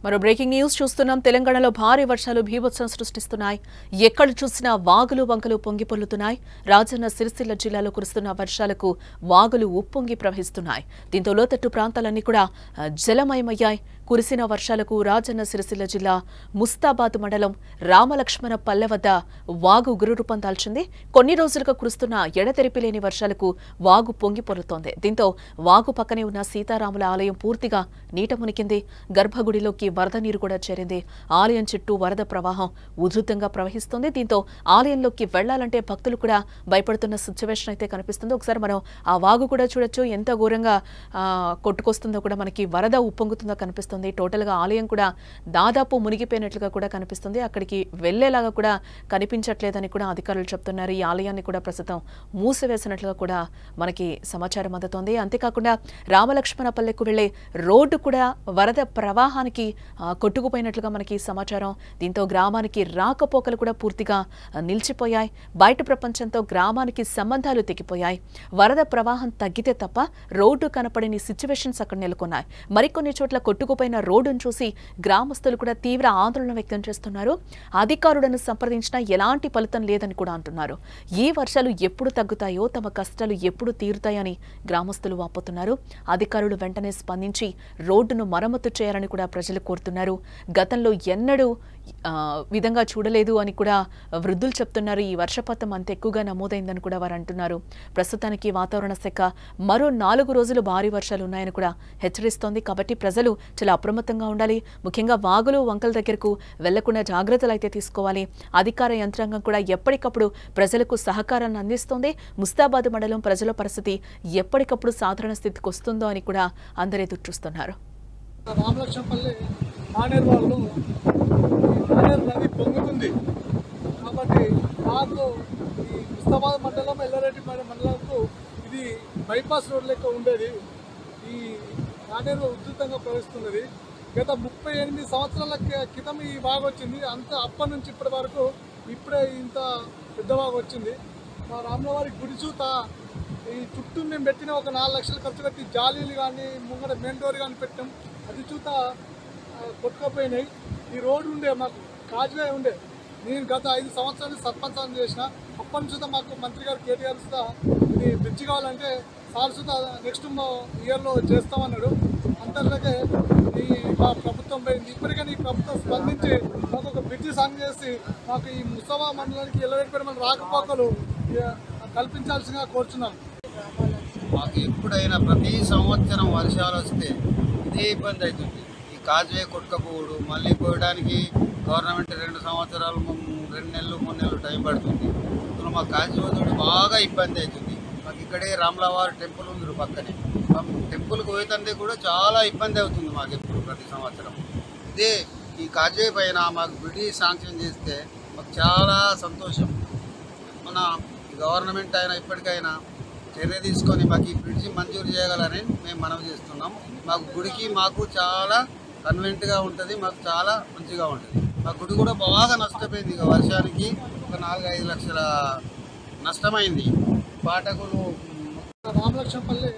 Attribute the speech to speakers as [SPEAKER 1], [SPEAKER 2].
[SPEAKER 1] మరో breaking news చూస్తున్నాం. తెలంగాణలో భారీ వర్షాలు బీభత్సం సృష్టిస్తున్నాయి. ఎక్కడ చూసినా వాగులు వంకలు పొంగి పొర్లుతున్నాయి. రాజన్న సిరిసిల్ల జిల్లాలో కురుస్తున్న వర్షాలకు వాగులు ఉప్పొంగి ప్రవహిస్తున్నాయి. దీంతో లోతట్టు ప్రాంతాలన్నీ కూడా జలమయమయ్యాయి. కురిసిన వర్షాలకు రాజన్న సిరిసిల్ల జిల్లా ముస్తాబాద్ మండలం రామలక్ష్మణ పల్లె వద్ద వాగు గురురూపం దాల్చింది. కొన్ని రోజులుగా కురుస్తున్న ఎడతెరిపిలేని వర్షాలకు వాగు పొంగి పొర్లుతోంది. దీంతో వాగు పక్కనే ఉన్న సీతారాముల ఆలయం పూర్తిగా నీట మునిగింది. గర్భగుడిలోకి వరద నీరు కూడా చేరింది. ఆలయం చుట్టూ వరద ప్రవాహం ఉధృతంగా ప్రవహిస్తోంది. దీంతో ఆలయంలోకి వెళ్లాలంటే భక్తులు కూడా భయపడుతున్న సిచ్యువేషన్ అయితే కనిపిస్తుంది. ఒకసారి మనం ఆ వాగు కూడా చూడొచ్చు. ఎంత ఘోరంగా కొట్టుకొస్తుందో కూడా మనకి వరద ఉప్పొంగుతుందో కనిపిస్తుంది. టోటల్ గా ఆలయం కూడా దాదాపు మునిగిపోయినట్లుగా కూడా కనిపిస్తుంది. అక్కడికి వెళ్లేలాగా కూడా కనిపించట్లేదని కూడా అధికారులు చెప్తున్నారు. ఈ ఆలయాన్ని కూడా ప్రస్తుతం మూసివేసినట్లుగా కూడా మనకి సమాచారం అందుతోంది. అంతేకాకుండా రామలక్ష్మణపల్లెకు వెళ్లే రోడ్డు కూడా వరద ప్రవాహానికి కొట్టుకుపోయినట్లుగా మనకి సమాచారం. దీంతో గ్రామానికి రాకపోకలు కూడా పూర్తిగా నిలిచిపోయాయి. బయట ప్రపంచంతో గ్రామానికి సంబంధాలు తెగిపోయాయి. వరద ప్రవాహం తగ్గితే తప్ప రోడ్డు కనపడని సిచ్యువేషన్స్ అక్కడ నెలకొన్నాయి. మరికొన్ని చోట్ల కొట్టుకుపోయిన రోడ్డును చూసి గ్రామస్తులు కూడా తీవ్ర ఆందోళన వ్యక్తం చేస్తున్నారు. అధికారులను సంప్రదించినా ఎలాంటి ఫలితం లేదని కూడా అంటున్నారు. ఈ వర్షాలు ఎప్పుడు తగ్గుతాయో, తమ కష్టాలు ఎప్పుడు తీరుతాయని గ్రామస్తులు వాపోతున్నారు. అధికారులు వెంటనే స్పందించి రోడ్డును మరమ్మతు చేయాలని కూడా ప్రజలు కోరుతున్నారు. గతంలో ఎన్నడూ విధంగా చూడలేదు అని కూడా వృద్ధులు చెప్తున్నారు. ఈ వర్షపాతం అంత ఎక్కువగా నమోదైందని కూడా వారు అంటున్నారు. ప్రస్తుతానికి వాతావరణ శాఖ మరో 4 రోజులు భారీ వర్షాలు ఉన్నాయని కూడా హెచ్చరిస్తోంది. కాబట్టి ప్రజలు చాలా అప్రమత్తంగా ఉండాలి. ముఖ్యంగా వాగులు వంకల దగ్గరకు వెళ్లకుండా జాగ్రత్తలు అయితే తీసుకోవాలి. అధికార యంత్రాంగం కూడా ఎప్పటికప్పుడు ప్రజలకు సహకారాన్ని అందిస్తోంది. ముస్తాబాద్ మండలం ప్రజల పరిస్థితి ఎప్పటికప్పుడు సాధారణ స్థితికి వస్తుందో అని కూడా అందరూ ఎదురు చూస్తున్నారు.
[SPEAKER 2] రామలక్ష్మణపల్లి మానేరు వాళ్ళు మానేరు నది పొంగుతుంది కాబట్టి మాకు ఈ ముస్తాబాద్ మండలం ఎల్లారెడ్డి మండలంకు ఇది బైపాస్ రోడ్ లెక్క ఉండేది. ఈ మానేరు ఉధృతంగా ప్రవహిస్తున్నది. గత 38 సంవత్సరాల క్రితం ఈ వాగు వచ్చింది. అప్పటి నుంచి ఇప్పటి వరకు ఇప్పుడే ఇంత పెద్ద వాగు వచ్చింది. మా రాములవారి గుడి చూత ఈ చుట్టూ మేము పెట్టిన ఒక 4 లక్షలు ఖర్చు పెట్టి జాలీలు కానీ ముంగడ మెయిన్ డోర్ కానీ పెట్టాం. అది చూత కొట్టుకపోయినాయి. ఈ రోడ్డు ఉండే మాకు కాజ్వే ఉండే. నేను గత 5 సంవత్సరాలు సర్పంచ్ చేసిన. అప్పటి నుంచి మాకు మంత్రి గారు కేటీఆర్ సుతా ఇది బ్రిడ్జి కావాలంటే సార్ సుతా నెక్స్ట్ ఇయర్లో చేస్తామన్నాడు. అంతర్లాగే ఈ మా ప్రభుత్వం పోయింది. ఇప్పటికైనా ఈ ప్రభుత్వం స్పందించి మాకు ఒక బ్రిడ్జి సాంగ్ చేసి మాకు ఈ ముస్తాబా మండలానికి ఎల్లవేడిపోయిన మన రాకపోకలు కల్పించాల్సిందిగా కోరుచున్నాం.
[SPEAKER 3] మాకు ఎప్పుడైనా ప్రతి సంవత్సరం వర్షాలు వస్తే ఇదే ఇబ్బంది అవుతుంది. ఈ కాజ్వే కొట్టుకపోవడు మళ్ళీ పోయడానికి గవర్నమెంట్ 2 సంవత్సరాలు 2 నెలలు 3 నెలలు టైం పడుతుంది. ఇప్పుడు మా కాజ్వే తోటి బాగా ఇబ్బంది అవుతుంది. మాకు ఇక్కడే రాములవారి టెంపుల్ ఉంది పక్కనే. టెంపుల్కి పోయేతంటే కూడా చాలా ఇబ్బంది అవుతుంది మాకు ఎప్పుడు ప్రతి సంవత్సరం. ఇదే ఈ కాజ్వే పైన మాకు బ్రిడ్జి శాంక్షన్ చేస్తే మాకు చాలా సంతోషం. మన గవర్నమెంట్ అయినా ఇప్పటికైనా చర్య తీసుకొని మాకు ఈ బ్రిడ్జి మంజూరు చేయగలని మేము మనవి చేస్తున్నాం. మాకు గుడికి మాకు చాలా కన్వెంట్గా ఉంటుంది. మాకు చాలా మంచిగా ఉంటుంది. మా గుడి కూడా బాగా నష్టపోయింది. ఇక వర్షానికి ఒక 4-5 లక్షల నష్టమైంది. పాఠకులు
[SPEAKER 2] రామలక్ష్మణపల్లి